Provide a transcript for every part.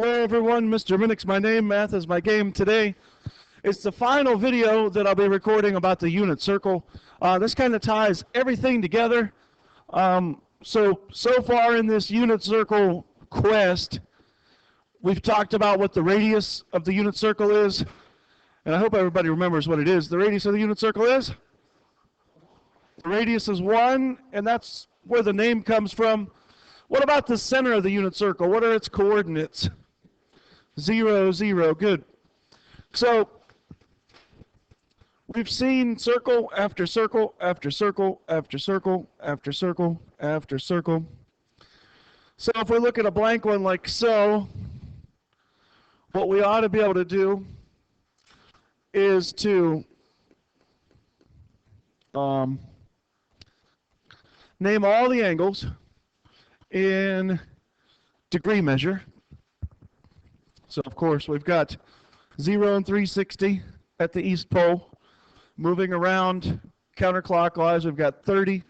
Hello everyone, Mr. Minix my name, math is my game. Today it's the final video that I'll be recording about the unit circle. This kind of ties everything together. So far in this unit circle quest, we've talked about what the radius of the unit circle is, and I hope everybody remembers what it is. The radius of the unit circle is? The radius is 1, and that's where the name comes from. What about the center of the unit circle? What are its coordinates? 0, 0, good. So we've seen circle after circle after circle after circle after circle after circle. So if we look at a blank one like so, what we ought to be able to do is to name all the angles in degree measure. So of course we've got 0 and 360 at the east pole. Moving around counterclockwise, we've got 30,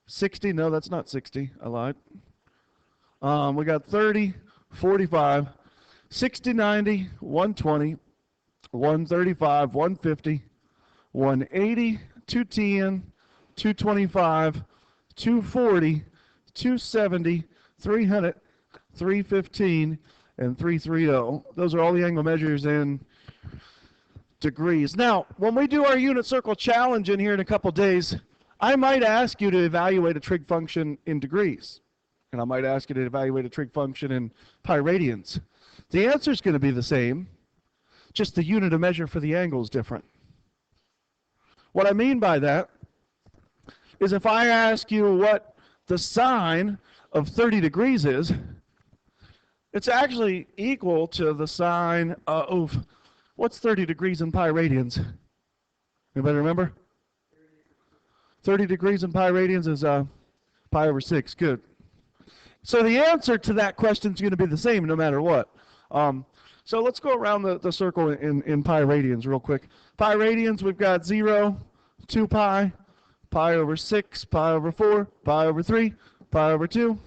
60, no that's not 60, I lied. We got 30, 45, 60, 90, 120, 135, 150, 180, 210, 225, 240, 270, 300, 315, and 330. Those are all the angle measures in degrees. Now, when we do our unit circle challenge in here in a couple days, I might ask you to evaluate a trig function in degrees. And I might ask you to evaluate a trig function in pi radians. The answer is going to be the same, just the unit of measure for the angle is different. What I mean by that is if I ask you what the sine of 30 degrees is, it's actually equal to the sine of, what's 30 degrees in pi radians? Anybody remember? 30 degrees in pi radians is pi over 6. Good. So the answer to that question is going to be the same no matter what. So let's go around the circle in pi radians real quick. Pi radians, we've got 0, 2 pi, pi over 6, pi over 4, pi over 3, pi over 2.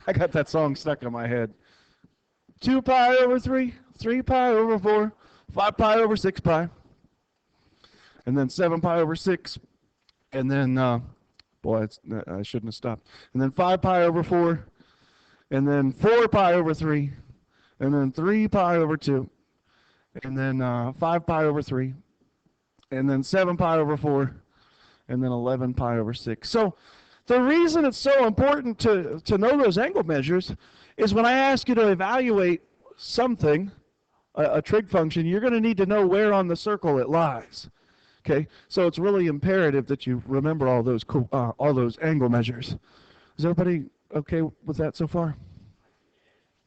I got that song stuck in my head. 2 pi over 3, 3 pi over 4, 5 pi over 6 pi. And then 7 pi over 6. And then, boy, I shouldn't have stopped. And then 5 pi over 4. And then 4 pi over 3. And then 3 pi over 2. And then 5 pi over 3. And then 7 pi over 4. And then 11 pi over 6. So the reason it's so important to know those angle measures is when I ask you to evaluate something, a trig function, you're going to need to know where on the circle it lies. Okay, so it's really imperative that you remember all those angle measures. Is everybody okay with that so far?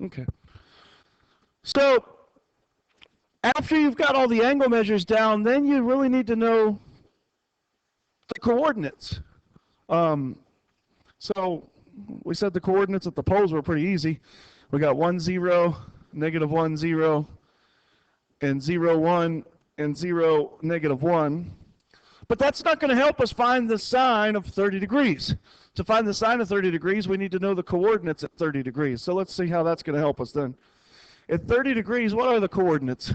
Okay. So after you've got all the angle measures down, then you really need to know the coordinates. So we said the coordinates at the poles were pretty easy. We got 1, 0, negative 1, 0, and 0, 1, and 0, negative 1. But that's not going to help us find the sine of 30 degrees. To find the sine of 30 degrees, we need to know the coordinates at 30 degrees. So let's see how that's going to help us then. At 30 degrees, what are the coordinates?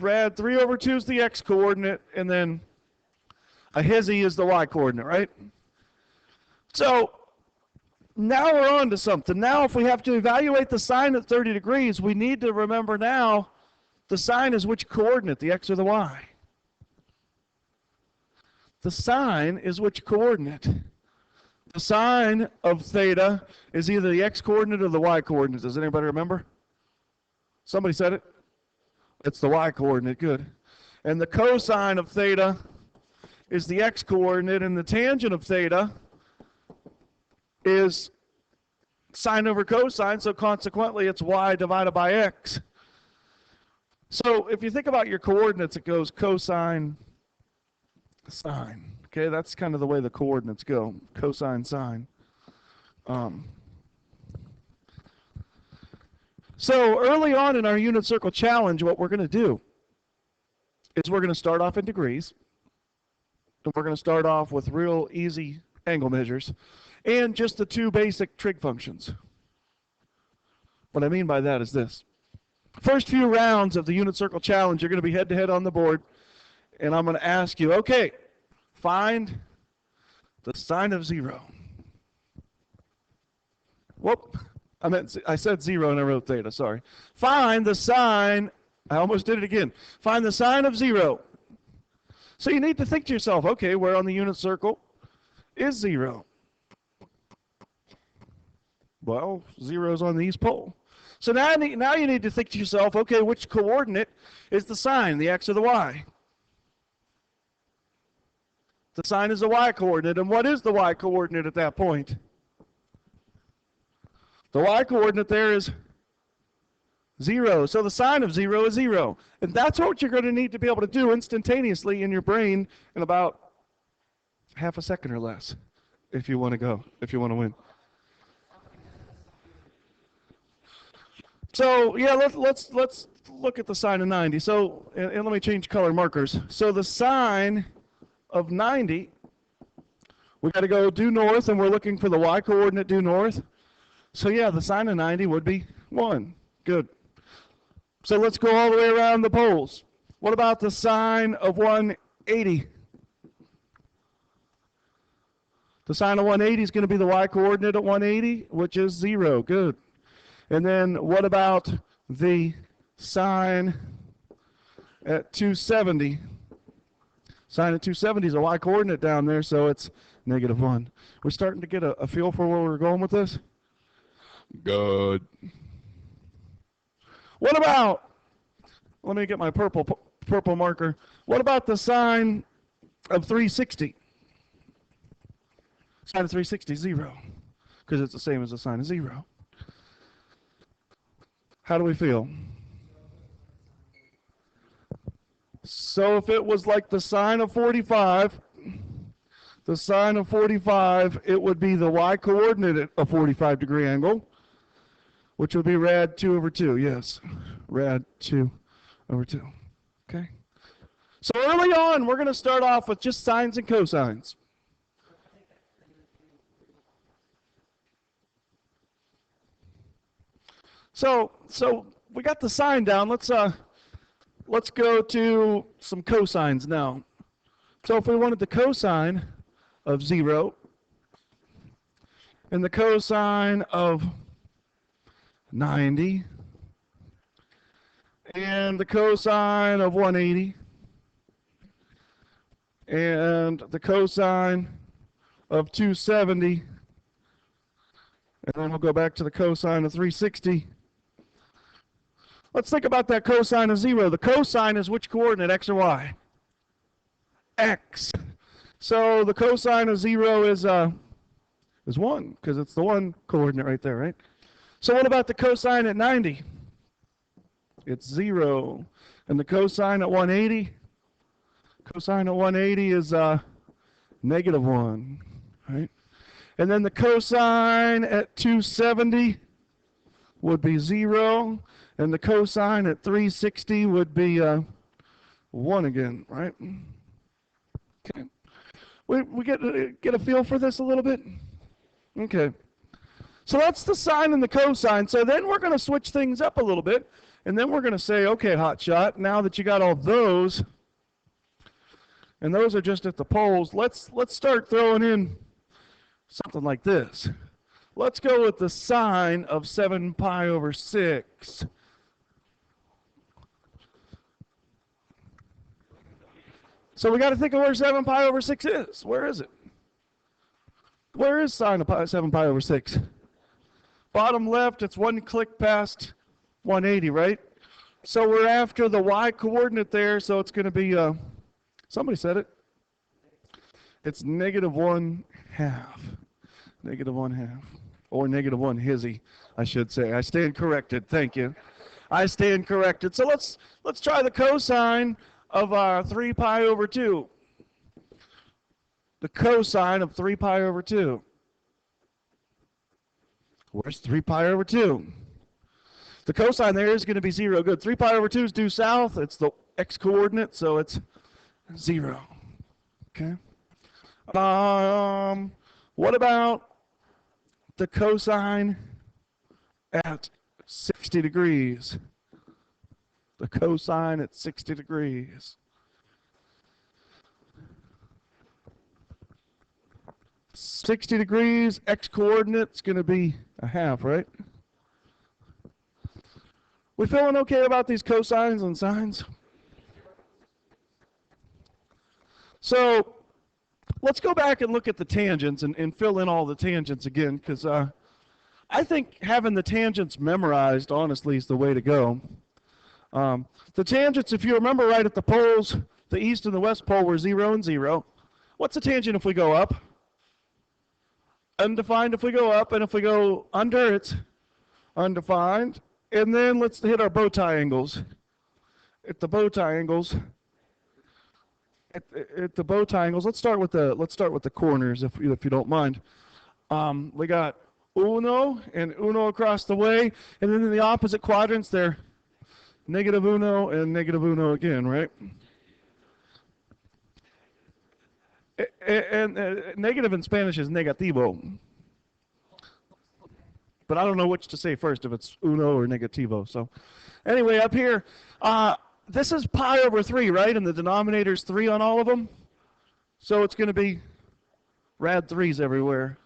Rad 3 over 2 is the x coordinate, and then a hezi is the y coordinate, right? So now we're on to something. Now if we have to evaluate the sine at 30 degrees, we need to remember now the sine is which coordinate, the x or the y? The sine is which coordinate? The sine of theta is either the x coordinate or the y coordinate. Does anybody remember? Somebody said it? It's the y coordinate, good. And the cosine of theta is the x coordinate, and the tangent of theta is sine over cosine, so consequently it's y divided by x. So if you think about your coordinates, it goes cosine, sine. Okay, that's kind of the way the coordinates go, cosine, sine. So early on in our unit circle challenge, what we're going to do is we're going to start off in degrees. And we're going to start off with real easy angle measures. and just the two basic trig functions. What I mean by that is this. First few rounds of the unit circle challenge, you're going to be head-to-head on the board, and I'm going to ask you, okay, find the sine of 0. Whoop, I said 0 and I wrote theta, sorry. Find the sine, I almost did it again. Find the sine of 0. So you need to think to yourself, okay, where on the unit circle is 0? Well, 0 is on the east pole. So now you need to think to yourself, okay, which coordinate is the sine, the x or the y? The sine is the y coordinate, and what is the y coordinate at that point? The y coordinate there is 0. So the sine of 0 is 0. And that's what you're going to need to be able to do instantaneously in your brain in about half a second or less if you want to win. So yeah, let's look at the sine of 90. So and let me change color markers. So the sine of 90, we got to go due north, and we're looking for the y coordinate due north. So yeah, the sine of 90 would be 1. Good. So let's go all the way around the poles. What about the sine of 180? The sine of 180 is going to be the y coordinate at 180, which is 0. Good. And then what about the sine at 270? Sine at 270 is a y coordinate down there, so it's -1. We're starting to get a feel for where we're going with this? Good. What about, let me get my purple marker. What about the sine of 360? Sine of 360 is 0, because it's the same as the sine of 0. How do we feel? So if it was like the sine of 45, it would be the y coordinate at a 45-degree angle, which would be rad 2 over 2. Yes, rad 2 over 2. Okay. So early on, we're going to start off with just sines and cosines. So we got the sine down. Let's go to some cosines now. So if we wanted the cosine of 0 and the cosine of 90 and the cosine of 180 and the cosine of 270, and then we'll go back to the cosine of 360. Let's think about that cosine of 0. The cosine is which coordinate, x or y? X. So the cosine of 0 is 1, because it's the 1 coordinate right there, right? So what about the cosine at 90? It's 0. And the cosine at 180? Cosine at 180 is -1, right? And then the cosine at 270 would be 0. And the cosine at 360 would be 1 again, right? Okay. We get a feel for this a little bit? Okay. So that's the sine and the cosine. So then we're going to switch things up a little bit. And then we're going to say, okay, hotshot, now that you got all those, and those are just at the poles, let's start throwing in something like this. Let's go with the sine of 7 pi over 6. So we got to think of where 7 pi over 6 is. Where is it? Where is sine of 7 pi over 6? Bottom left, it's 1 click past 180, right? So we're after the y coordinate there, so it's going to be, somebody said it. It's -1/2. -1/2. Or -1 hizzy, I should say. I stand corrected. Thank you. I stand corrected. So let's try the cosine of 3 pi over 2. The cosine of 3 pi over 2. Where's 3 pi over 2? The cosine there is going to be 0. Good. 3 pi over 2 is due south. It's the x coordinate, so it's 0. Okay. What about the cosine at 60 degrees. The cosine at 60 degrees. 60 degrees, x-coordinate's going to be a half, right? We feeling okay about these cosines and sines? So let's go back and look at the tangents and fill in all the tangents again, because I think having the tangents memorized, honestly, is the way to go. The tangents, if you remember right at the poles, the east and the west pole were 0 and 0. What's the tangent if we go up? Undefined if we go up, and if we go under, it's undefined. And then let's hit our bow tie angles. At the bow tie angles, let's start with the corners, if you don't mind. We got uno and uno across the way, and then in the opposite quadrants, they're negative uno and negative uno again, right? And negative in Spanish is negativo. But I don't know which to say first, if it's uno or negativo. So anyway, up here, this is pi over 3, right? And the denominator's 3 on all of them. So it's going to be rad 3s everywhere.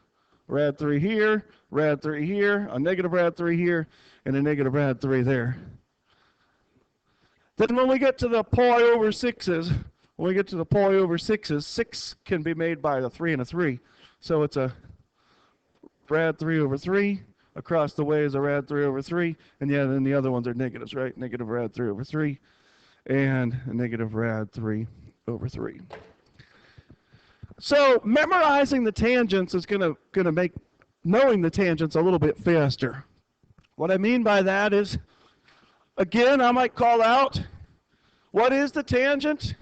Rad 3 here, rad 3 here, a negative rad 3 here, and a negative rad 3 there. Then when we get to the pi over 6s, 6 can be made by a 3 and a 3. So it's a rad 3 over 3. Across the way is a rad 3 over 3. And yeah, then the other ones are negatives, right? Negative rad 3 over 3 and a negative rad 3 over 3. So memorizing the tangents is going to make knowing the tangents a little bit faster. What I mean by that is, again, I might call out, what is the tangent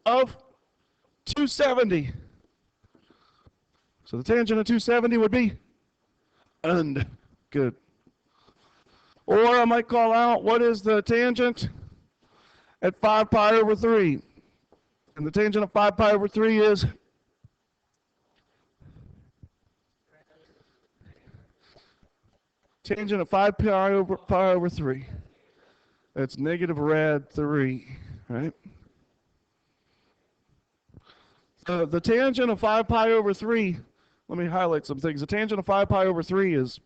of 270? So the tangent of 270 would be und. Good. Or I might call out, what is the tangent at 5 pi over 3? And the tangent of 5 pi over 3 is tangent of 5 pi over 3. That's negative rad 3, right? The tangent of 5 pi over 3, let me highlight some things. The tangent of 5 pi over 3 is,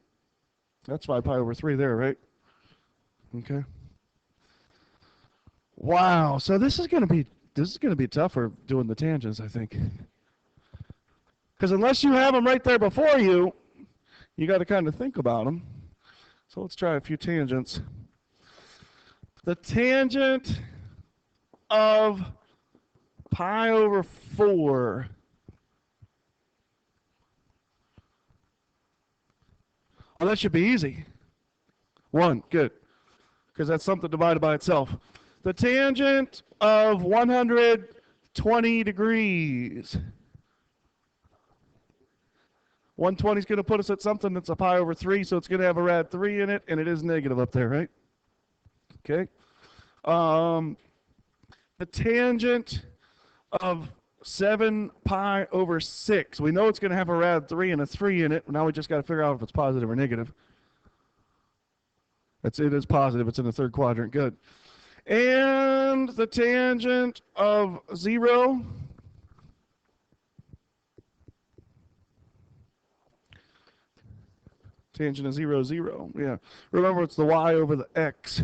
that's 5 pi over 3 there, right? Okay. Wow, so this is going to be tougher doing the tangents, I think. Because unless you have them right there before you, you got to kind of think about them. So let's try a few tangents. The tangent of pi over 4. Oh, that should be easy. 1, good. Because that's something divided by itself. The tangent of 120 degrees. 120 is going to put us at something that's a pi over 3, so it's going to have a rad 3 in it, and it is negative up there, right? Okay. The tangent of 7 pi over 6. We know it's going to have a rad 3 and a 3 in it. Now we just got to figure out if it's positive or negative. It is positive. It's in the third quadrant. Good. And the tangent of 0. Tangent of 0, 0. Yeah. Remember, it's the y over the x.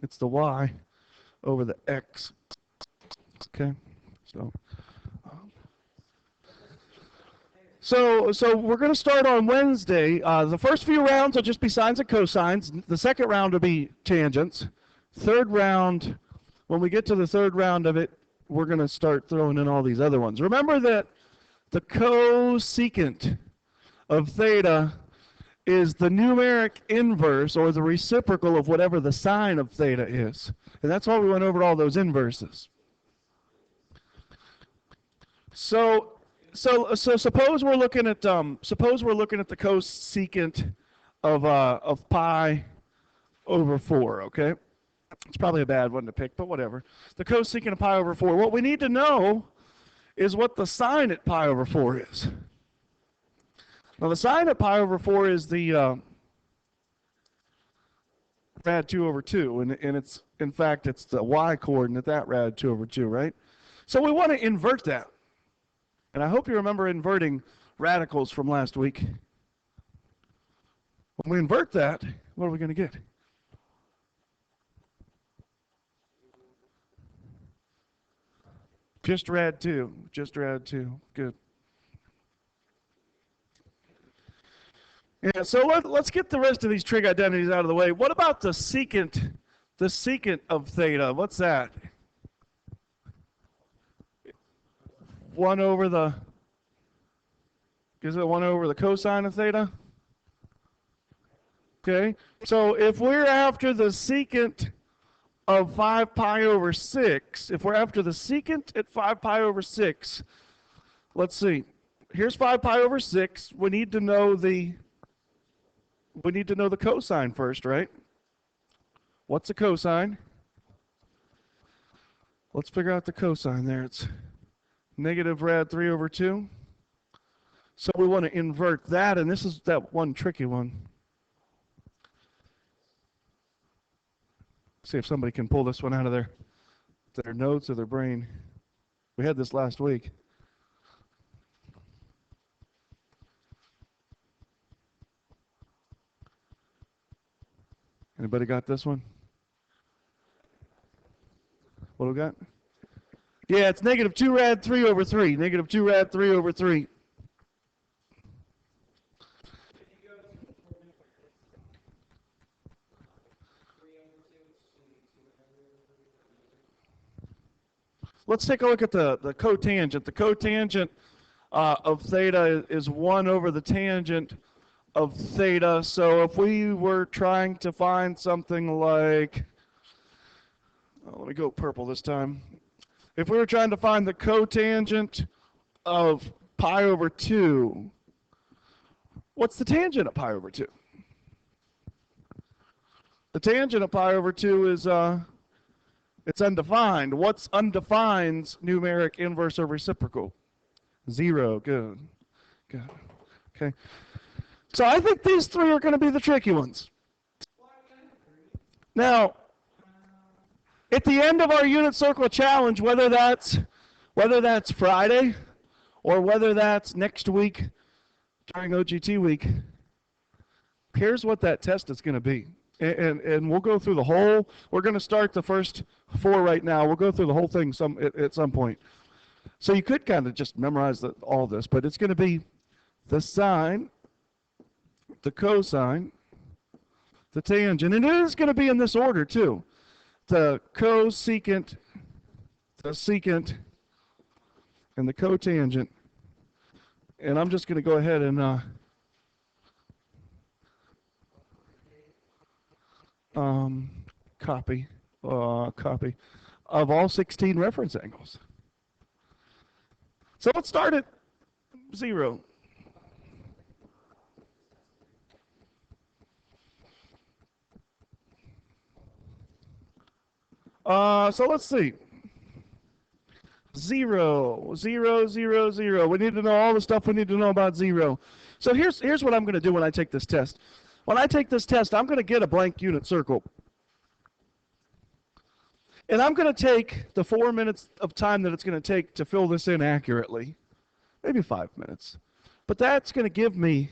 It's the y over the x. Okay. So we're going to start on Wednesday. The first few rounds will just be sines and cosines. The second round will be tangents. Third round, when we get to the third round of it, we're going to start throwing in all these other ones. Remember that the cosecant of theta is the numeric inverse or the reciprocal of whatever the sine of theta is. And that's why we went over all those inverses. So suppose we're looking at the cosecant of pi over 4, okay? It's probably a bad one to pick, but whatever. The cosecant of pi over 4. What we need to know is what the sine at pi over 4 is. Now the sine of pi over 4 is the rad 2 over 2, and it's, in fact, it's the y coordinate, that rad 2 over 2, right? So we want to invert that. And I hope you remember inverting radicals from last week. When we invert that, what are we going to get? Just rad 2. Just rad 2. Good. Yeah, so let's get the rest of these trig identities out of the way. What about the secant of theta? What's that? 1 over the, is it 1 over the cosine of theta? Okay, so if we're after the secant of 5 pi over 6, if we're after the secant at 5 pi over 6, let's see. Here's 5 pi over 6. We need to know the cosine first, right? What's the cosine? Let's figure out the cosine there. It's negative rad 3 over 2. So we want to invert that, and this is that one tricky one. See if somebody can pull this one out of their notes or their brain. We had this last week. Anybody got this one? What do we got? Yeah, it's negative 2 rad 3 over 3. Negative 2 rad 3 over 3. Let's take a look at the cotangent. The cotangent of theta is 1 over the tangent of theta. So if we were trying to find something like, let me go purple this time. If we were trying to find the cotangent of pi over 2, what's the tangent of pi over 2? The tangent of pi over 2 is it's undefined. What's undefined's numeric inverse of reciprocal? 0. Good. Good. Okay. So I think these three are going to be the tricky ones. Now, at the end of our unit circle challenge, whether that's Friday or whether that's next week during OGT week, here's what that test is going to be. And we'll go through the whole, we're going to start the first 4 right now. We'll go through the whole thing at some point. So you could kind of just memorize all this, but it's going to be the sine, the cosine, the tangent, and it is going to be in this order too. The cosecant, the secant, and the cotangent. And I'm just going to go ahead and copy of all 16 reference angles. So let's start at 0. So let's see. 0, 0, 0, 0. We need to know all the stuff we need to know about 0. So here's what I'm going to do when I take this test. When I take this test, I'm going to get a blank unit circle. And I'm going to take the 4 minutes of time that it's going to take to fill this in accurately. Maybe 5 minutes. But that's going to give me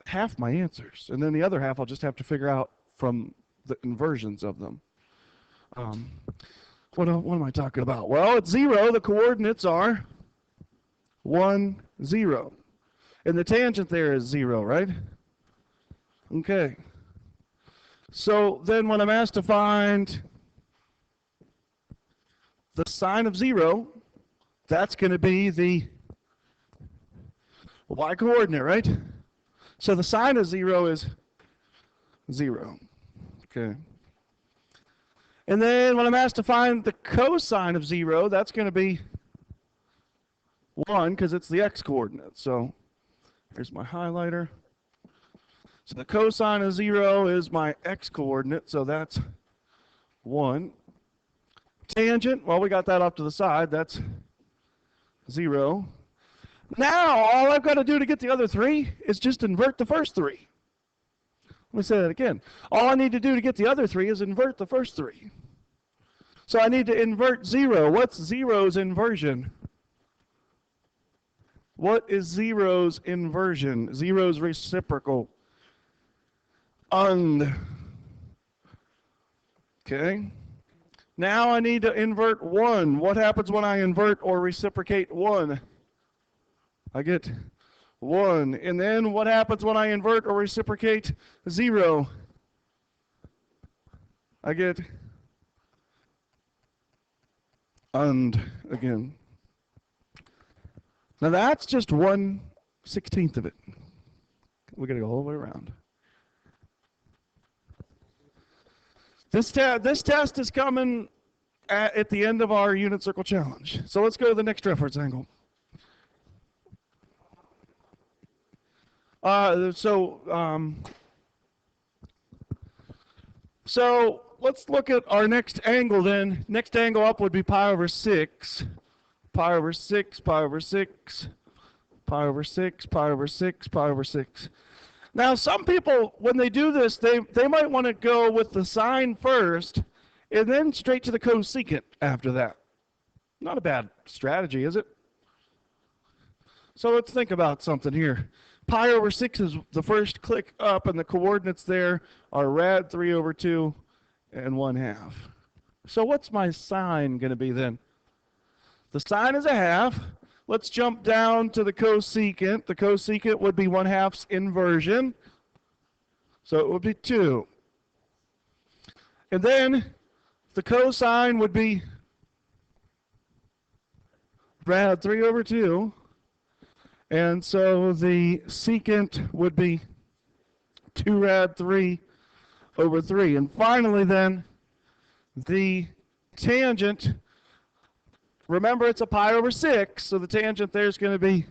half my answers. And then the other half I'll just have to figure out from the inversions of them. What am I talking about? Well, at 0, the coordinates are 1, 0. And the tangent there is 0, right? Okay. So then when I'm asked to find the sine of 0, that's going to be the y-coordinate, right? So the sine of 0 is 0. Okay. And then when I'm asked to find the cosine of 0, that's going to be 1 because it's the x-coordinate. So here's my highlighter. So the cosine of 0 is my x-coordinate, so that's 1. Tangent, well, we got that off to the side. That's 0. Now, all I've got to do to get the other 3 is just invert the first 3. Let me say that again. All I need to do to get the other 3 is invert the first 3. So I need to invert 0. What's 0's inversion? What is 0's inversion? 0's reciprocal. Und. Okay. Now I need to invert 1. What happens when I invert or reciprocate 1? I get 1. And then what happens when I invert or reciprocate 0? I get und again. Now that's just 1/16 of it. We're going to go all the way around. This test is coming at the end of our unit circle challenge. So let's go to the next reference angle. So let's look at our next angle then. Next angle up would be pi over 6. Pi over 6, pi over 6, pi over 6, pi over 6, pi over 6. Now some people, when they do this, they might want to go with the sine first and then straight to the cosecant after that. Not a bad strategy, is it? So let's think about something here. Pi over 6 is the first click up, and the coordinates there are rad 3 over 2 and 1/2. So what's my sine going to be then? The sine is 1/2. Let's jump down to the cosecant. The cosecant would be 1/2's inversion. So it would be 2. And then the cosine would be rad 3 over 2. And so the secant would be 2 rad 3 over 3. And finally then, the tangent, remember it's a pi over 6, so the tangent there is going to be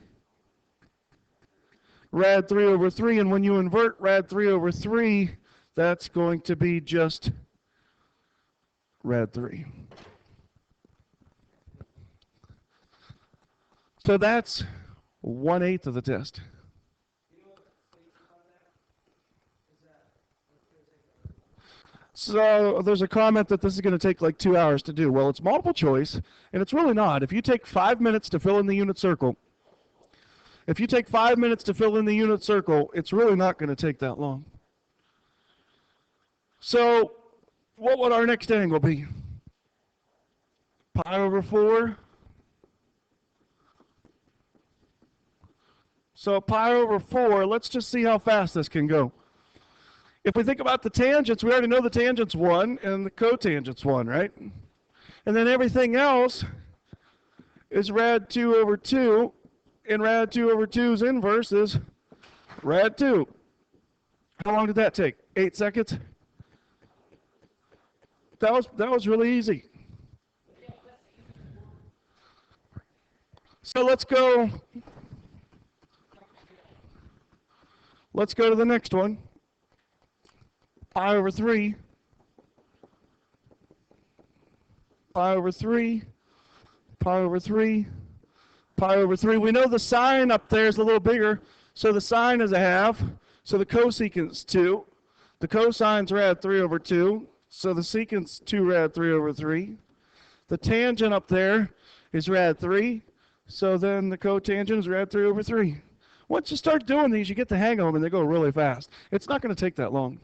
rad 3 over 3. And when you invert rad 3 over 3, that's going to be just rad 3. So that's 1/8 of the test. So there's a comment that this is going to take like 2 hours to do. Well, it's multiple choice, and it's really not. If you take 5 minutes to fill in the unit circle, it's really not going to take that long. So what would our next angle be? Pi over 4. So pi over 4, let's just see how fast this can go. If we think about the tangents, we already know the tangent's 1 and the cotangent's 1, right? And then everything else is rad 2 over 2, and rad 2 over 2's inverse is rad 2. How long did that take? 8 seconds? That was really easy. So let's go to the next one. Pi over 3. Pi over 3. Pi over 3. Pi over 3. We know the sine up there is a little bigger, so the sine is 1/2. So the cosecant is 2. The cosine's rad 3 over 2. So the secant's 2 rad 3 over 3. The tangent up there is rad 3. So then the cotangent is rad 3 over 3. Once you start doing these, you get the hang of them, and they go really fast. It's not going to take that long.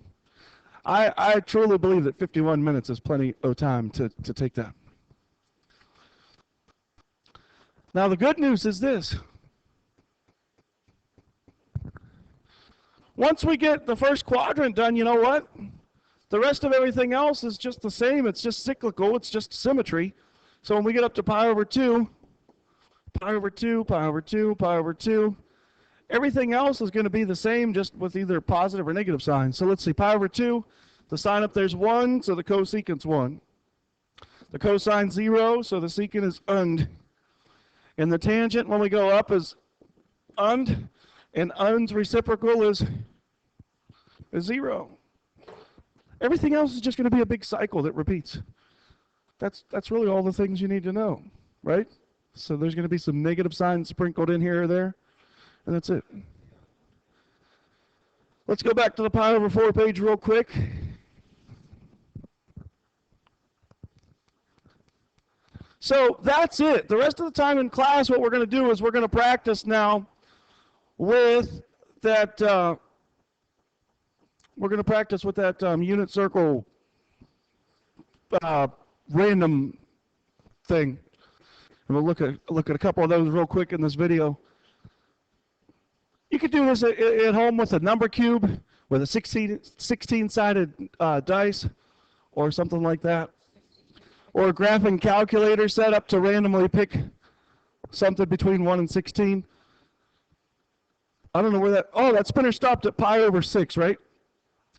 I truly believe that 51 minutes is plenty of time to take that. Now the good news is this. Once we get the first quadrant done, you know what? The rest of everything else is just the same. It's just cyclical. It's just symmetry. So when we get up to pi over 2, pi over 2, pi over 2, pi over 2, everything else is going to be the same, just with either positive or negative signs. So let's see, pi over 2, the sign up there is 1, so the cosecant's 1. The cosine's 0, so the secant is und. And the tangent, when we go up, is und, and und's reciprocal is 0. Everything else is just going to be a big cycle that repeats. That's really all the things you need to know, right? So there's going to be some negative signs sprinkled in here or there, and that's it. Let's go back to the pi over 4 page real quick. So that's it. The rest of the time in class, what we're going to do is we're going to practice now with that. We're going to practice with that unit circle random thing. And we'll look at a couple of those real quick in this video. You could do this at home with a number cube, with a 16-sided dice, or something like that. Or a graphing calculator set up to randomly pick something between 1 and 16. I don't know where that, oh, that spinner stopped at pi over 6, right?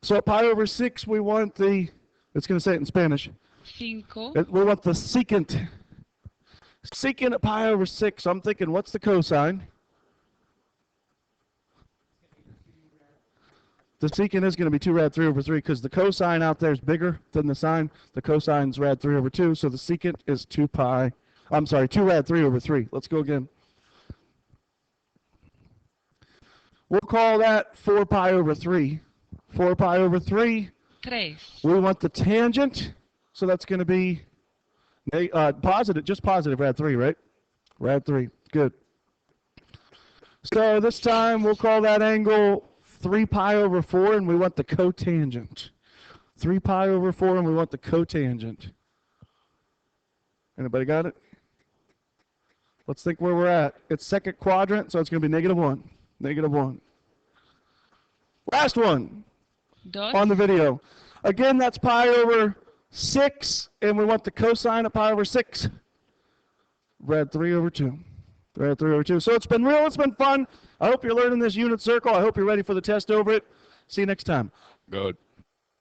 So at pi over 6, we want the, it's going to say it in Spanish. Cinco. We want the secant. Secant at pi over 6. I'm thinking, what's the cosine? The secant is going to be 2 rad 3 over 3 because the cosine out there is bigger than the sine. The cosine's rad 3 over 2, so the secant is 2 rad 3 over 3. Let's go again. We'll call that 4 pi over 3. 4 pi over 3. We want the tangent, so that's going to be positive, just positive rad 3, right? Rad 3, good. So this time we'll call that angle 3 pi over 4, and we want the cotangent. 3 pi over 4, and we want the cotangent. Anybody got it? Let's think where we're at. It's second quadrant, so it's going to be -1. -1. Last one on the video. Again, that's pi over 6, and we want the cosine of pi over 6. Rad 3 over 2. Rad 3 over 2. So it's been real. It's been fun. I hope you're learning this unit circle. I hope you're ready for the test over it. See you next time. Good.